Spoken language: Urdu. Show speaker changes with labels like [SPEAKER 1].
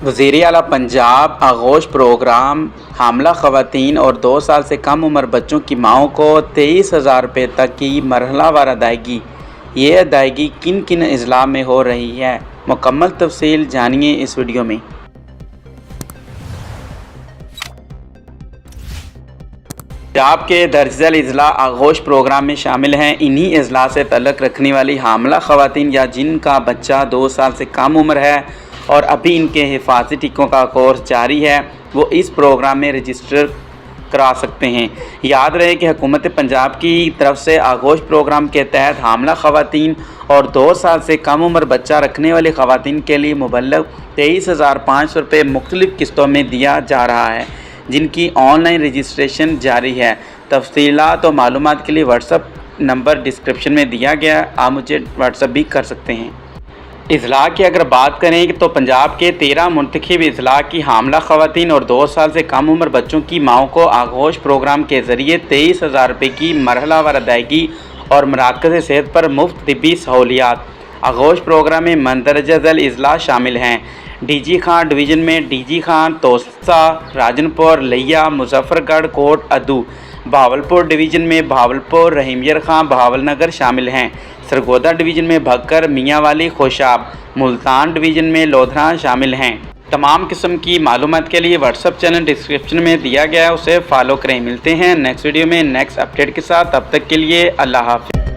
[SPEAKER 1] وزیر اعلیٰ پنجاب آغوش پروگرام حاملہ خواتین اور 2 سال سے کم عمر بچوں کی ماؤں کو 23,000 روپے تک کی مرحلہ وار ادائیگی۔ یہ ادائیگی کن کن اضلاع میں ہو رہی ہے؟ مکمل تفصیل جانیے اس ویڈیو میں۔ پنجاب کے درج ذیل اضلاع آغوش پروگرام میں شامل ہیں۔ انہی اضلاع سے تعلق رکھنے والی حاملہ خواتین یا جن کا بچہ 2 سال سے کم عمر ہے اور ابھی ان کے حفاظتی ٹیکوں کا کورس جاری ہے، وہ اس پروگرام میں رجسٹر کرا سکتے ہیں۔ یاد رہے کہ حکومت پنجاب کی طرف سے آغوش پروگرام کے تحت حاملہ خواتین اور 2 سال سے کم عمر بچہ رکھنے والی خواتین کے لیے مبلغ 23,500 روپے مختلف قسطوں میں دیا جا رہا ہے، جن کی آن لائن رجسٹریشن جاری ہے۔ تفصیلات و معلومات کے لیے واٹس ایپ نمبر ڈسکرپشن میں دیا گیا ہے، آپ مجھے واٹس ایپ بھی کر سکتے ہیں۔ اضلاع کی اگر بات کریں تو پنجاب کے 13 منتخب اضلاع کی حاملہ خواتین اور 2 سال سے کم عمر بچوں کی ماؤں کو آغوش پروگرام کے ذریعے 23,000 روپے کی مرحلہ وار ادائیگی اور مراکز صحت پر مفت طبی سہولیات۔ آغوش پروگرام میں مندرجہ ذیل اضلاع شامل ہیں: ڈی جی خان ڈویژن میں ڈی جی خان، توسا، راجن پور، لیا، مظفر گڑھ، کوٹ ادو۔ بہاولپور ڈویژن میں بہاولپور، رحیم خان، بہاول نگر شامل ہیں۔ سرگودا ڈویژن میں بھکر، میاں والی، خوشاب۔ ملتان ڈویژن میں لودھراں شامل ہیں۔ تمام قسم کی معلومات کے لیے واٹس ایپ چینل ڈسکرپشن میں دیا گیا ہے، اسے فالو کریں۔ ملتے ہیں نیکسٹ ویڈیو میں نیکسٹ اپڈیٹ کے ساتھ، تب تک کے لیے اللہ حافظ۔